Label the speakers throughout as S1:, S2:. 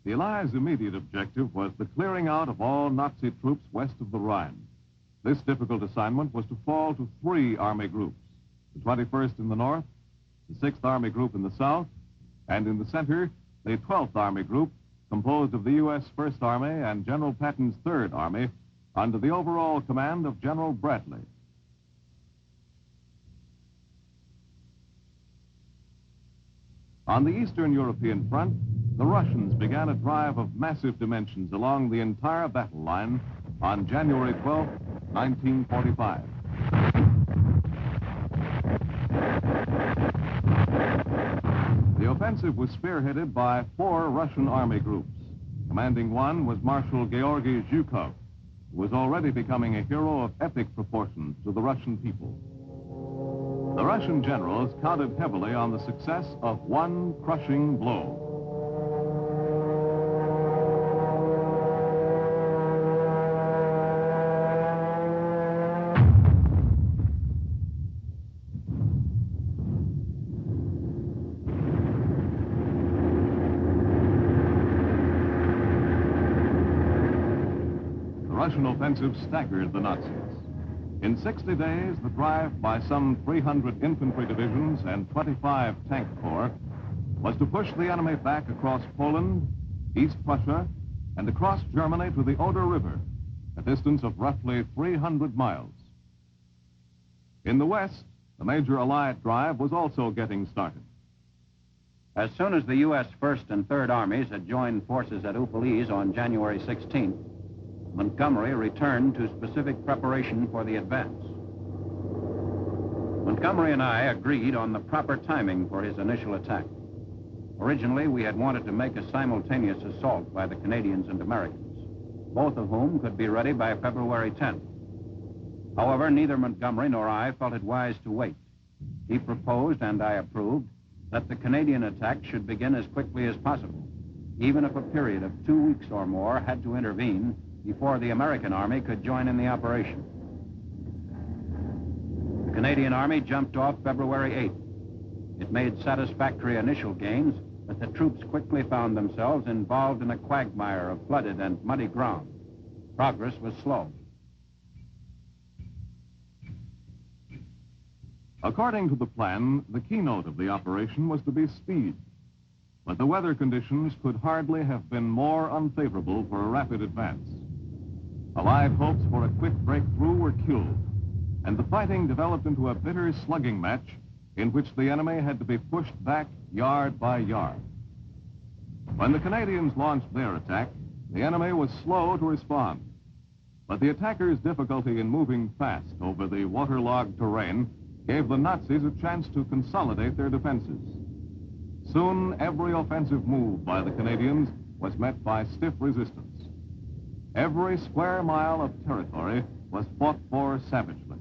S1: The Allies' immediate objective was the clearing out of all Nazi troops west of the Rhine. This difficult assignment was to fall to 3 army groups, the 21st in the north, the 6th Army Group in the south, and in the center, the 12th Army Group, composed of the U.S. 1st Army and General Patton's 3rd Army, under the overall command of General Bradley. On the Eastern European front, the Russians began a drive of massive dimensions along the entire battle line on January 12, 1945. The offensive was spearheaded by 4 Russian army groups. Commanding one was Marshal Georgy Zhukov, who was already becoming a hero of epic proportions to the Russian people. The Russian generals counted heavily on the success of one crushing blow. The Russian offensive staggered the Nazis. In 60 days, the drive by some 300 infantry divisions and 25 tank corps was to push the enemy back across Poland, East Prussia, and across Germany to the Oder River, a distance of roughly 300 miles. In the west, the major Allied drive was also getting started.
S2: As soon as the U.S. 1st and 3rd Armies had joined forces at Upaliz on January 16th, Montgomery returned to specific preparation for the advance. Montgomery and I agreed on the proper timing for his initial attack. Originally, we had wanted to make a simultaneous assault by the Canadians and Americans, both of whom could be ready by February 10th. However, neither Montgomery nor I felt it wise to wait. He proposed, and I approved, that the Canadian attack should begin as quickly as possible, even if a period of 2 weeks or more had to intervene before the American Army could join in the operation. The Canadian Army jumped off February 8th. It made satisfactory initial gains, but the troops quickly found themselves involved in a quagmire of flooded and muddy ground. Progress was slow.
S1: According to the plan, the keynote of the operation was to be speed. But the weather conditions could hardly have been more unfavorable for a rapid advance. Allied hopes for a quick breakthrough were killed, and the fighting developed into a bitter slugging match in which the enemy had to be pushed back yard by yard. When the Canadians launched their attack, the enemy was slow to respond. But the attackers' difficulty in moving fast over the waterlogged terrain gave the Nazis a chance to consolidate their defenses. Soon, every offensive move by the Canadians was met by stiff resistance. Every square mile of territory was fought for savagely.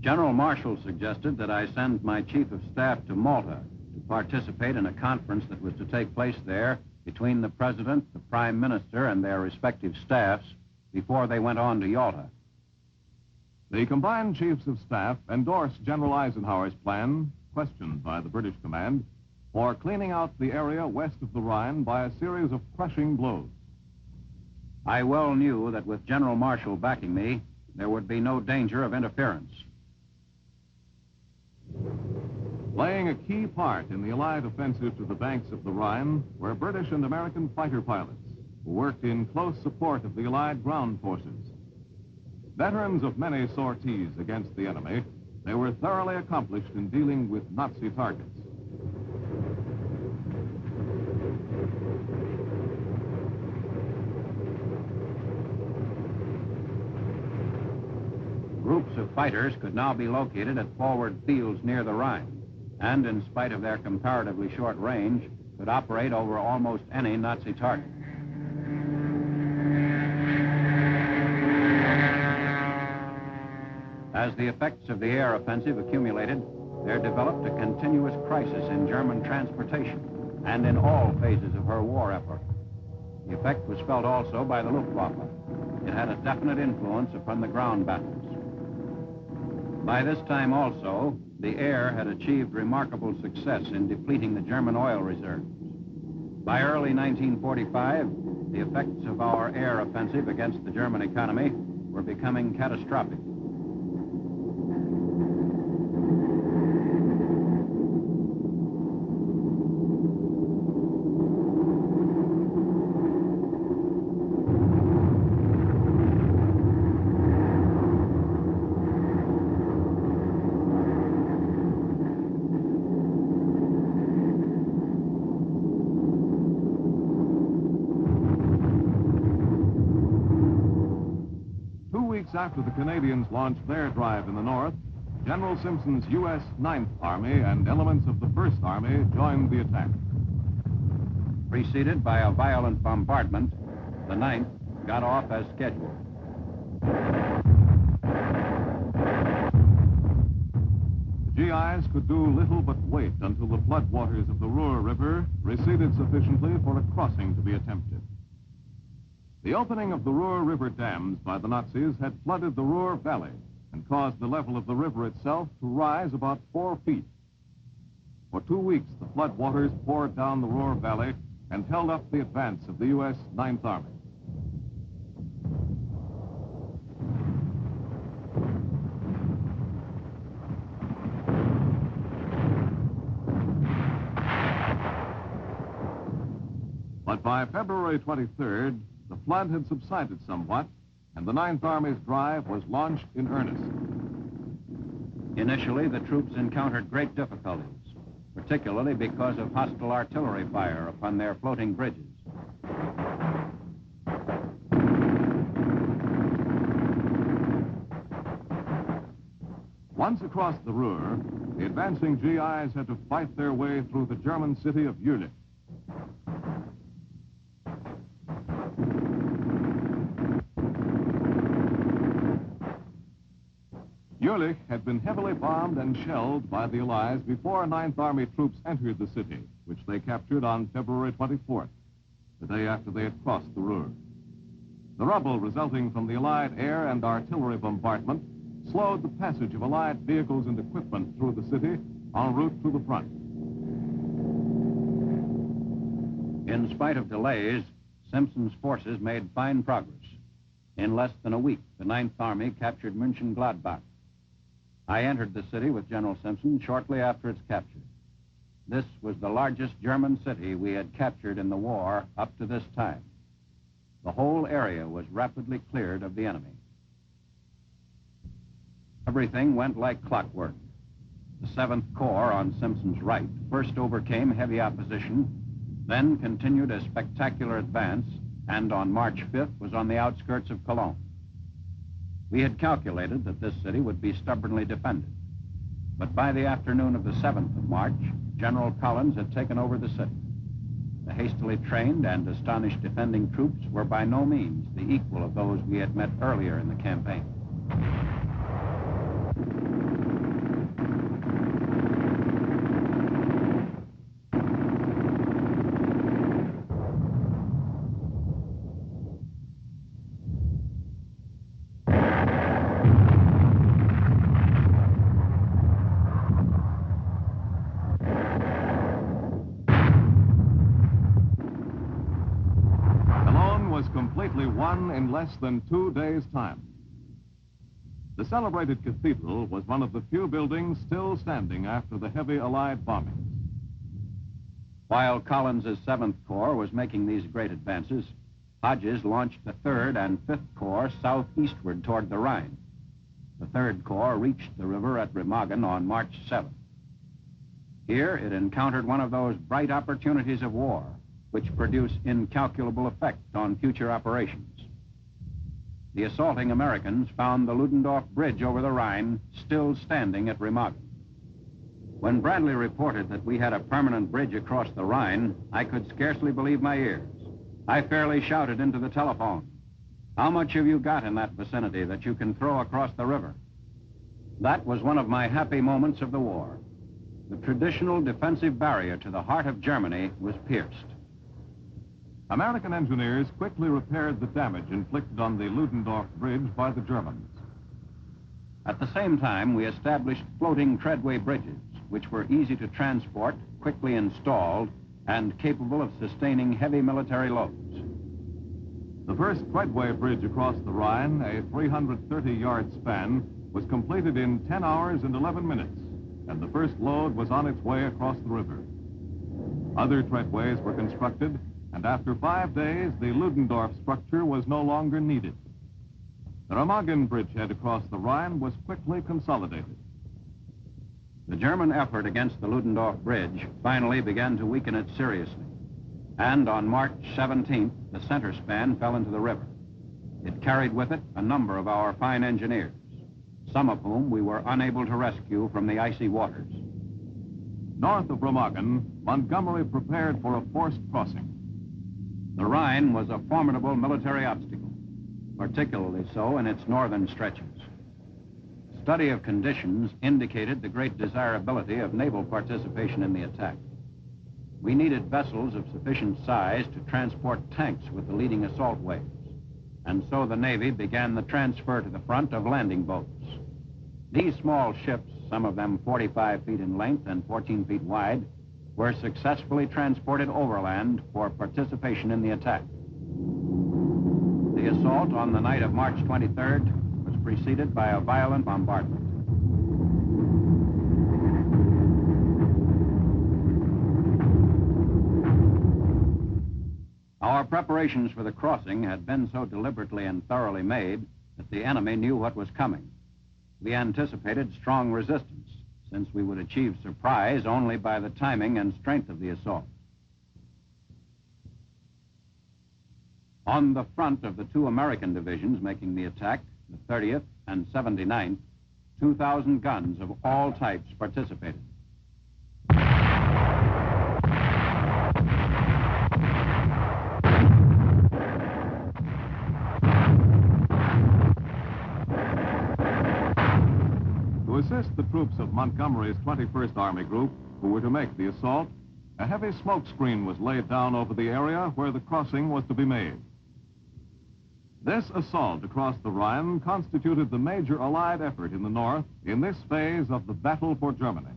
S2: General Marshall suggested that I send my chief of staff to Malta to participate in a conference that was to take place there between the President, the Prime Minister, and their respective staffs before they went on to Yalta.
S1: The combined chiefs of staff endorsed General Eisenhower's plan, questioned by the British command, for cleaning out the area west of the Rhine by a series of crushing blows.
S2: I well knew that with General Marshall backing me, there would be no danger of interference.
S1: Playing a key part in the Allied offensive to the banks of the Rhine were British and American fighter pilots who worked in close support of the Allied ground forces. Veterans of many sorties against the enemy, they were thoroughly accomplished in dealing with Nazi targets.
S2: Groups of fighters could now be located at forward fields near the Rhine, and in spite of their comparatively short range, could operate over almost any Nazi target. As the effects of the air offensive accumulated, there developed a continuous crisis in German transportation and in all phases of her war effort. The effect was felt also by the Luftwaffe. It had a definite influence upon the ground battles. By this time also, the air had achieved remarkable success in depleting the German oil reserves. By early 1945, the effects of our air offensive against the German economy were becoming catastrophic.
S1: After the Canadians launched their drive in the north, General Simpson's U.S. 9th Army and elements of the 1st Army joined the attack.
S2: Preceded by a violent bombardment, the 9th got off as scheduled.
S1: The GIs could do little but wait until the floodwaters of the Ruhr River receded sufficiently for a crossing to be attempted. The opening of the Ruhr River dams by the Nazis had flooded the Ruhr Valley and caused the level of the river itself to rise about 4 feet. For 2 weeks, the flood waters poured down the Ruhr Valley and held up the advance of the U.S. 9th Army. But by February 23rd, the flood had subsided somewhat, and the 9th Army's drive was launched in earnest.
S2: Initially, the troops encountered great difficulties, particularly because of hostile artillery fire upon their floating bridges.
S1: Once across the Ruhr, the advancing GIs had to fight their way through the German city of Jülich. Jülich had been heavily bombed and shelled by the Allies before 9th Army troops entered the city, which they captured on February 24th, the day after they had crossed the Ruhr. The rubble resulting from the Allied air and artillery bombardment slowed the passage of Allied vehicles and equipment through the city en route to the front.
S2: In spite of delays, Simpson's forces made fine progress. In less than a week, the 9th Army captured Mönchengladbach. I entered the city with General Simpson shortly after its capture. This was the largest German city we had captured in the war up to this time. The whole area was rapidly cleared of the enemy. Everything went like clockwork. The 7th Corps on Simpson's right first overcame heavy opposition, then continued a spectacular advance, and on March 5th was on the outskirts of Cologne. We had calculated that this city would be stubbornly defended. But by the afternoon of the 7th of March, General Collins had taken over the city. The hastily trained and astonished defending troops were by no means the equal of those we had met earlier in the campaign.
S1: Completely won in less than 2 days' time. The celebrated cathedral was one of the few buildings still standing after the heavy Allied bombings.
S2: While Collins' 7th Corps was making these great advances, Hodges launched the 3rd and 5th Corps southeastward toward the Rhine. The 3rd Corps reached the river at Remagen on March 7th. Here it encountered one of those bright opportunities of war which produce incalculable effect on future operations. The assaulting Americans found the Ludendorff Bridge over the Rhine still standing at Remagen. When Bradley reported that we had a permanent bridge across the Rhine, I could scarcely believe my ears. I fairly shouted into the telephone, "How much have you got in that vicinity that you can throw across the river?" That was one of my happy moments of the war. The traditional defensive barrier to the heart of Germany was pierced.
S1: American engineers quickly repaired the damage inflicted on the Ludendorff Bridge by the Germans.
S2: At the same time, we established floating treadway bridges, which were easy to transport, quickly installed, and capable of sustaining heavy military loads.
S1: The first treadway bridge across the Rhine, a 330-yard span, was completed in 10 hours and 11 minutes, and the first load was on its way across the river. Other treadways were constructed, and after 5 days, the Ludendorff structure was no longer needed. The Remagen bridgehead across the Rhine was quickly consolidated.
S2: The German effort against the Ludendorff Bridge finally began to weaken it seriously. And on March 17th, the center span fell into the river. It carried with it a number of our fine engineers, some of whom we were unable to rescue from the icy waters.
S1: North of Remagen, Montgomery prepared for a forced crossing.
S2: The Rhine was a formidable military obstacle, particularly so in its northern stretches. Study of conditions indicated the great desirability of naval participation in the attack. We needed vessels of sufficient size to transport tanks with the leading assault waves, and so the Navy began the transfer to the front of landing boats. These small ships, some of them 45 feet in length and 14 feet wide, were successfully transported overland for participation in the attack. The assault on the night of March 23rd was preceded by a violent bombardment. Our preparations for the crossing had been so deliberately and thoroughly made that the enemy knew what was coming. We anticipated strong resistance, since we would achieve surprise only by the timing and strength of the assault. On the front of the two American divisions making the attack, the 30th and 79th, 2,000 guns of all types participated.
S1: To assist the troops of Montgomery's 21st Army Group, who were to make the assault, a heavy smoke screen was laid down over the area where the crossing was to be made. This assault across the Rhine constituted the major Allied effort in the North in this phase of the battle for Germany.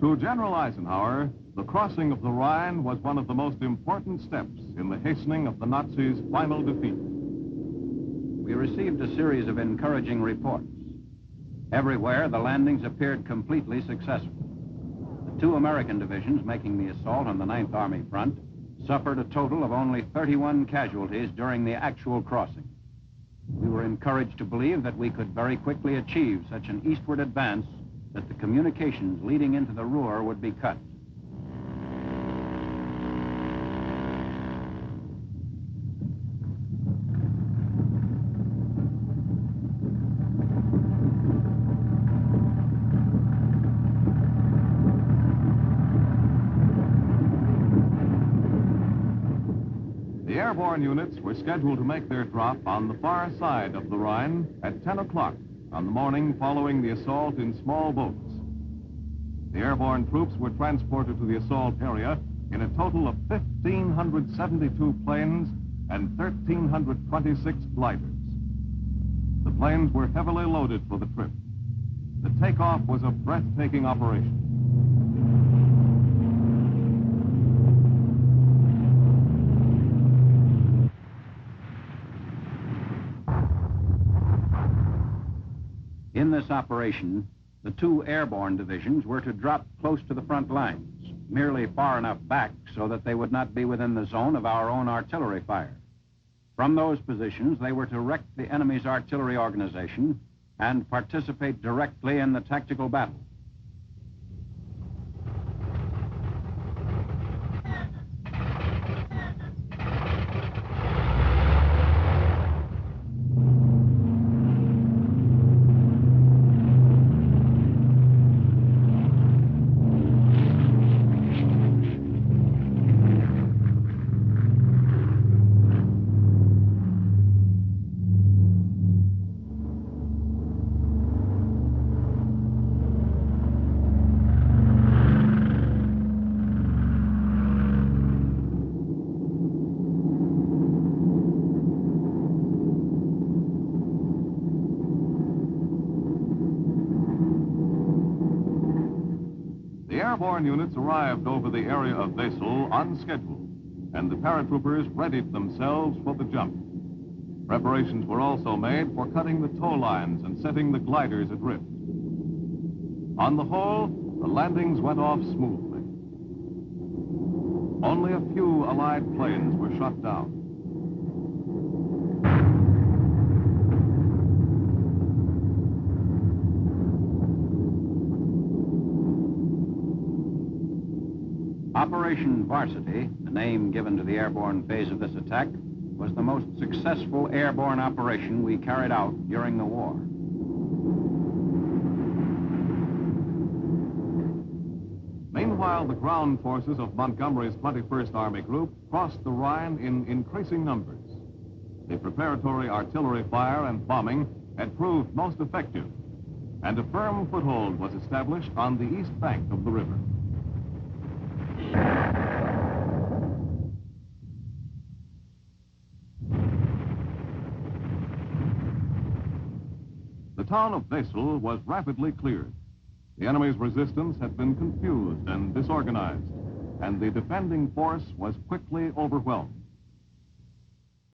S1: To General Eisenhower, the crossing of the Rhine was one of the most important steps in the hastening of the Nazis' final defeat.
S2: We received a series of encouraging reports. Everywhere, the landings appeared completely successful. The two American divisions making the assault on the 9th Army front suffered a total of only 31 casualties during the actual crossing. We were encouraged to believe that we could very quickly achieve such an eastward advance that the communications leading into the Ruhr would be cut.
S1: The airborne units were scheduled to make their drop on the far side of the Rhine at 10 o'clock on the morning following the assault in small boats. The airborne troops were transported to the assault area in a total of 1,572 planes and 1,326 gliders. The planes were heavily loaded for the trip. The takeoff was a breathtaking operation.
S2: In this operation, the two airborne divisions were to drop close to the front lines, merely far enough back so that they would not be within the zone of our own artillery fire. From those positions, they were to wreck the enemy's artillery organization and participate directly in the tactical battle.
S1: airborne units arrived over the area of Wesel on schedule, and the paratroopers readied themselves for the jump. Preparations were also made for cutting the tow lines and setting the gliders adrift. On the whole, the landings went off smoothly. Only a few Allied planes were shot down.
S2: Operation Varsity, the name given to the airborne phase of this attack, was the most successful airborne operation we carried out during the war.
S1: Meanwhile, the ground forces of Montgomery's 21st Army Group crossed the Rhine in increasing numbers. The preparatory artillery fire and bombing had proved most effective, and a firm foothold was established on the east bank of the river. The town of Wesel was rapidly cleared. The enemy's resistance had been confused and disorganized, and the defending force was quickly overwhelmed.